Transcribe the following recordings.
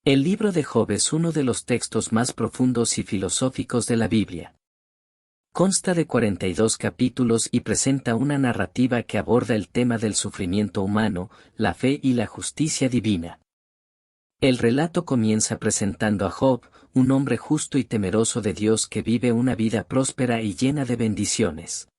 El libro de Job es uno de los textos más profundos y filosóficos de la Biblia. Consta de 42 capítulos y presenta una narrativa que aborda el tema del sufrimiento humano, la fe y la justicia divina. El relato comienza presentando a Job, un hombre justo y temeroso de Dios que vive una vida próspera y llena de bendiciones.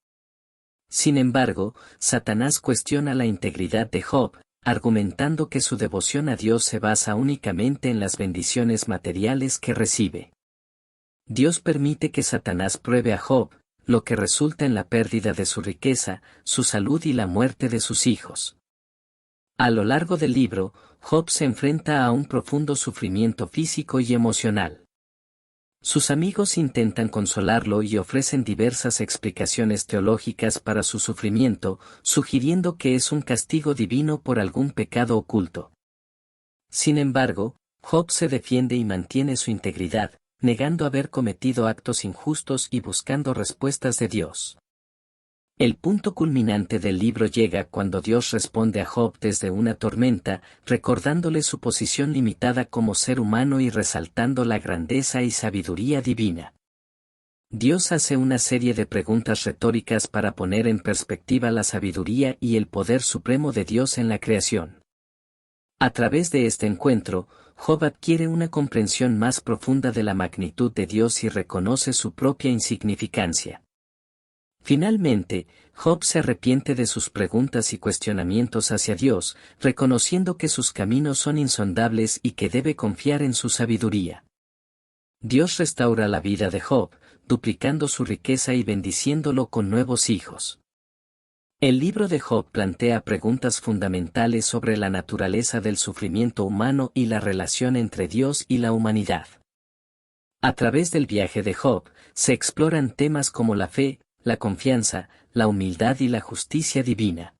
Sin embargo, Satanás cuestiona la integridad de Job, argumentando que su devoción a Dios se basa únicamente en las bendiciones materiales que recibe. Dios permite que Satanás pruebe a Job, lo que resulta en la pérdida de su riqueza, su salud y la muerte de sus hijos. A lo largo del libro, Job se enfrenta a un profundo sufrimiento físico y emocional. Sus amigos intentan consolarlo y ofrecen diversas explicaciones teológicas para su sufrimiento, sugiriendo que es un castigo divino por algún pecado oculto. Sin embargo, Job se defiende y mantiene su integridad, negando haber cometido actos injustos y buscando respuestas de Dios. El punto culminante del libro llega cuando Dios responde a Job desde una tormenta, recordándole su posición limitada como ser humano y resaltando la grandeza y sabiduría divina. Dios hace una serie de preguntas retóricas para poner en perspectiva la sabiduría y el poder supremo de Dios en la creación. A través de este encuentro, Job adquiere una comprensión más profunda de la magnitud de Dios y reconoce su propia insignificancia. Finalmente, Job se arrepiente de sus preguntas y cuestionamientos hacia Dios, reconociendo que sus caminos son insondables y que debe confiar en su sabiduría. Dios restaura la vida de Job, duplicando su riqueza y bendiciéndolo con nuevos hijos. El libro de Job plantea preguntas fundamentales sobre la naturaleza del sufrimiento humano y la relación entre Dios y la humanidad. A través del viaje de Job, se exploran temas como la fe, la confianza, la humildad y la justicia divina.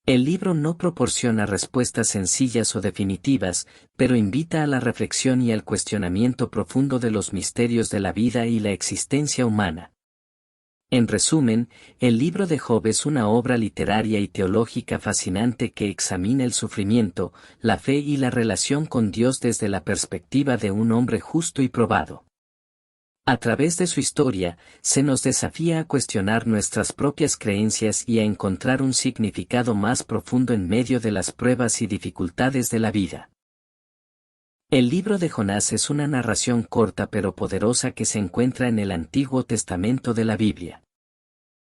El libro no proporciona respuestas sencillas o definitivas, pero invita a la reflexión y al cuestionamiento profundo de los misterios de la vida y la existencia humana. En resumen, el libro de Job es una obra literaria y teológica fascinante que examina el sufrimiento, la fe y la relación con Dios desde la perspectiva de un hombre justo y probado. A través de su historia, se nos desafía a cuestionar nuestras propias creencias y a encontrar un significado más profundo en medio de las pruebas y dificultades de la vida. El libro de Jonás es una narración corta pero poderosa que se encuentra en el Antiguo Testamento de la Biblia.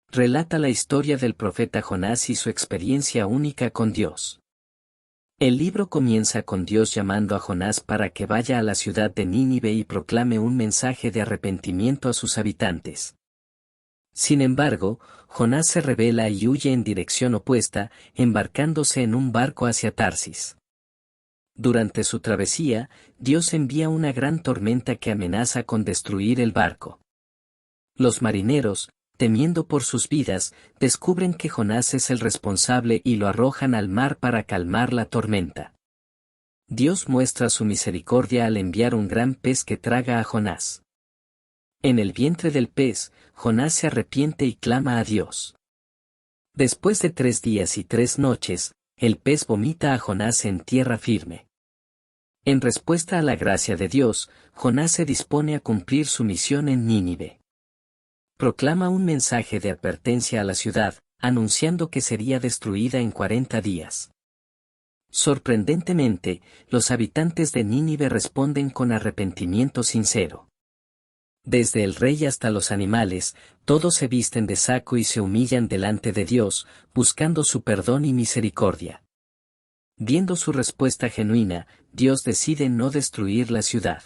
Relata la historia del profeta Jonás y su experiencia única con Dios. El libro comienza con Dios llamando a Jonás para que vaya a la ciudad de Nínive y proclame un mensaje de arrepentimiento a sus habitantes. Sin embargo, Jonás se rebela y huye en dirección opuesta, embarcándose en un barco hacia Tarsis. Durante su travesía, Dios envía una gran tormenta que amenaza con destruir el barco. Los marineros, temiendo por sus vidas, descubren que Jonás es el responsable y lo arrojan al mar para calmar la tormenta. Dios muestra su misericordia al enviar un gran pez que traga a Jonás. En el vientre del pez, Jonás se arrepiente y clama a Dios. Después de 3 días y 3 noches, el pez vomita a Jonás en tierra firme. En respuesta a la gracia de Dios, Jonás se dispone a cumplir su misión en Nínive. Proclama un mensaje de advertencia a la ciudad, anunciando que sería destruida en 40 días. Sorprendentemente, los habitantes de Nínive responden con arrepentimiento sincero. Desde el rey hasta los animales, todos se visten de saco y se humillan delante de Dios, buscando su perdón y misericordia. Viendo su respuesta genuina, Dios decide no destruir la ciudad.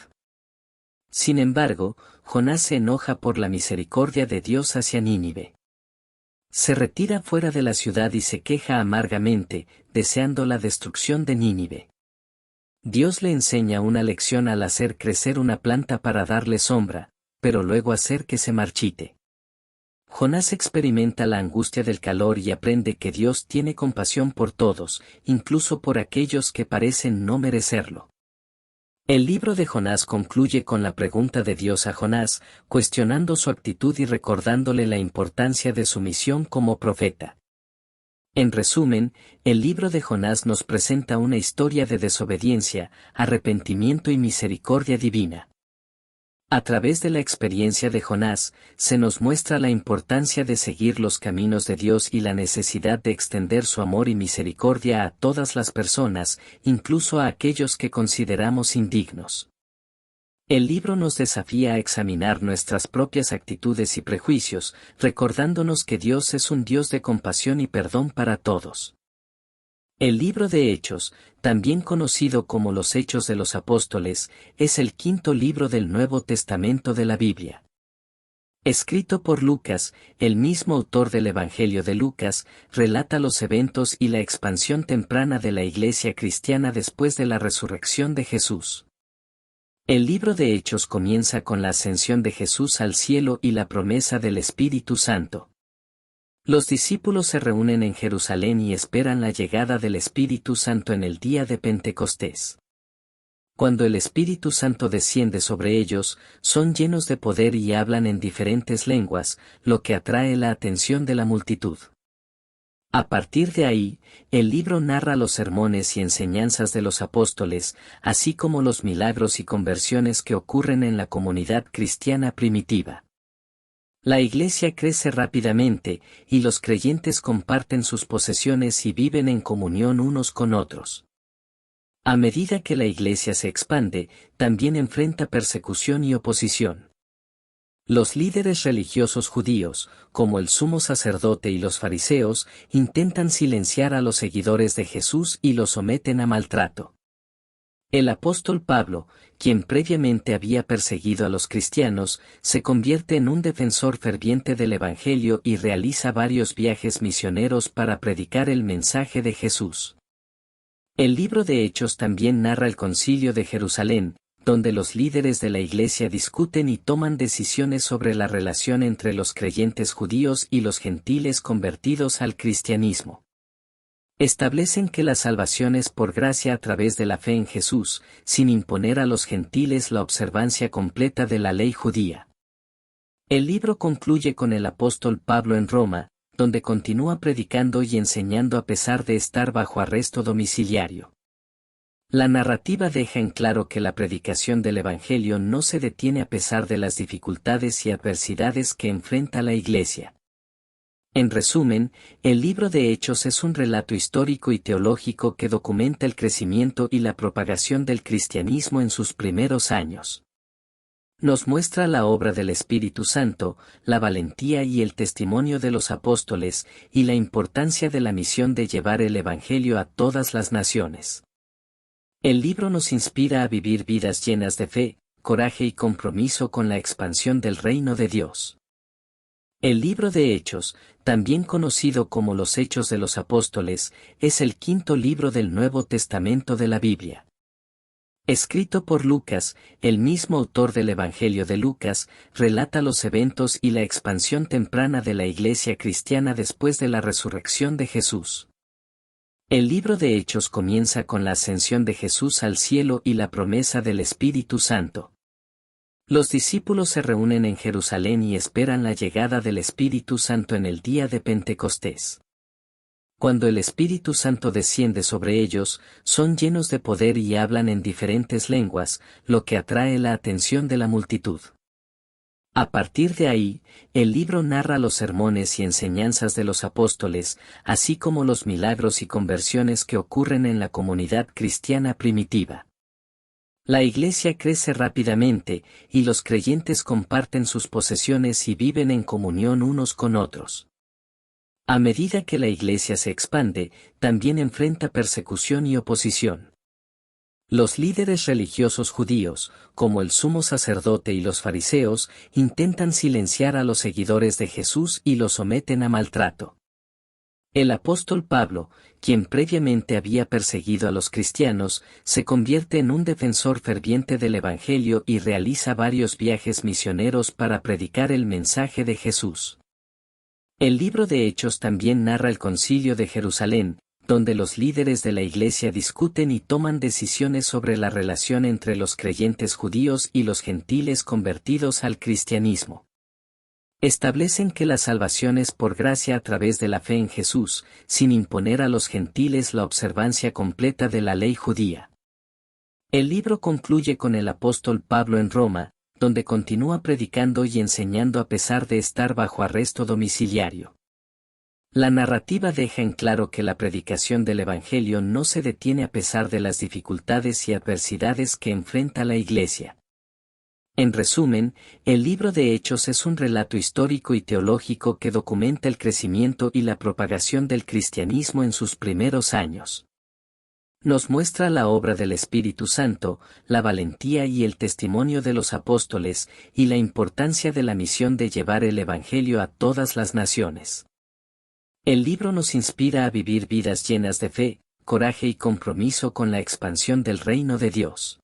Sin embargo, Jonás se enoja por la misericordia de Dios hacia Nínive. Se retira fuera de la ciudad y se queja amargamente, deseando la destrucción de Nínive. Dios le enseña una lección al hacer crecer una planta para darle sombra, pero luego hacer que se marchite. Jonás experimenta la angustia del calor y aprende que Dios tiene compasión por todos, incluso por aquellos que parecen no merecerlo. El libro de Jonás concluye con la pregunta de Dios a Jonás, cuestionando su actitud y recordándole la importancia de su misión como profeta. En resumen, el libro de Jonás nos presenta una historia de desobediencia, arrepentimiento y misericordia divina. A través de la experiencia de Jonás, se nos muestra la importancia de seguir los caminos de Dios y la necesidad de extender su amor y misericordia a todas las personas, incluso a aquellos que consideramos indignos. El libro nos desafía a examinar nuestras propias actitudes y prejuicios, recordándonos que Dios es un Dios de compasión y perdón para todos. El libro de Hechos, también conocido como los Hechos de los Apóstoles, es el quinto libro del Nuevo Testamento de la Biblia. Escrito por Lucas, el mismo autor del Evangelio de Lucas, relata los eventos y la expansión temprana de la Iglesia cristiana después de la resurrección de Jesús. El libro de Hechos comienza con la ascensión de Jesús al cielo y la promesa del Espíritu Santo. Los discípulos se reúnen en Jerusalén y esperan la llegada del Espíritu Santo en el día de Pentecostés. Cuando el Espíritu Santo desciende sobre ellos, son llenos de poder y hablan en diferentes lenguas, lo que atrae la atención de la multitud. A partir de ahí, el libro narra los sermones y enseñanzas de los apóstoles, así como los milagros y conversiones que ocurren en la comunidad cristiana primitiva. La iglesia crece rápidamente, y los creyentes comparten sus posesiones y viven en comunión unos con otros. A medida que la iglesia se expande, también enfrenta persecución y oposición. Los líderes religiosos judíos, como el sumo sacerdote y los fariseos, intentan silenciar a los seguidores de Jesús y los someten a maltrato. El apóstol Pablo, quien previamente había perseguido a los cristianos, se convierte en un defensor ferviente del Evangelio y realiza varios viajes misioneros para predicar el mensaje de Jesús. El libro de Hechos también narra el Concilio de Jerusalén, donde los líderes de la Iglesia discuten y toman decisiones sobre la relación entre los creyentes judíos y los gentiles convertidos al cristianismo. Establecen que la salvación es por gracia a través de la fe en Jesús, sin imponer a los gentiles la observancia completa de la ley judía. El libro concluye con el apóstol Pablo en Roma, donde continúa predicando y enseñando a pesar de estar bajo arresto domiciliario. La narrativa deja en claro que la predicación del Evangelio no se detiene a pesar de las dificultades y adversidades que enfrenta la Iglesia. En resumen, el libro de Hechos es un relato histórico y teológico que documenta el crecimiento y la propagación del cristianismo en sus primeros años. Nos muestra la obra del Espíritu Santo, la valentía y el testimonio de los apóstoles, y la importancia de la misión de llevar el Evangelio a todas las naciones. El libro nos inspira a vivir vidas llenas de fe, coraje y compromiso con la expansión del reino de Dios. El libro de Hechos, también conocido como los Hechos de los Apóstoles, es el quinto libro del Nuevo Testamento de la Biblia. Escrito por Lucas, el mismo autor del Evangelio de Lucas, relata los eventos y la expansión temprana de la Iglesia cristiana después de la resurrección de Jesús. El libro de Hechos comienza con la ascensión de Jesús al cielo y la promesa del Espíritu Santo. Los discípulos se reúnen en Jerusalén y esperan la llegada del Espíritu Santo en el día de Pentecostés. Cuando el Espíritu Santo desciende sobre ellos, son llenos de poder y hablan en diferentes lenguas, lo que atrae la atención de la multitud. A partir de ahí, el libro narra los sermones y enseñanzas de los apóstoles, así como los milagros y conversiones que ocurren en la comunidad cristiana primitiva. La iglesia crece rápidamente, y los creyentes comparten sus posesiones y viven en comunión unos con otros. A medida que la iglesia se expande, también enfrenta persecución y oposición. Los líderes religiosos judíos, como el sumo sacerdote y los fariseos, intentan silenciar a los seguidores de Jesús y los someten a maltrato. El apóstol Pablo, quien previamente había perseguido a los cristianos, se convierte en un defensor ferviente del Evangelio y realiza varios viajes misioneros para predicar el mensaje de Jesús. El libro de Hechos también narra el Concilio de Jerusalén, donde los líderes de la Iglesia discuten y toman decisiones sobre la relación entre los creyentes judíos y los gentiles convertidos al cristianismo. Establecen que la salvación es por gracia a través de la fe en Jesús, sin imponer a los gentiles la observancia completa de la ley judía. El libro concluye con el apóstol Pablo en Roma, donde continúa predicando y enseñando a pesar de estar bajo arresto domiciliario. La narrativa deja en claro que la predicación del Evangelio no se detiene a pesar de las dificultades y adversidades que enfrenta la Iglesia. En resumen, el libro de Hechos es un relato histórico y teológico que documenta el crecimiento y la propagación del cristianismo en sus primeros años. Nos muestra la obra del Espíritu Santo, la valentía y el testimonio de los apóstoles, y la importancia de la misión de llevar el Evangelio a todas las naciones. El libro nos inspira a vivir vidas llenas de fe, coraje y compromiso con la expansión del reino de Dios.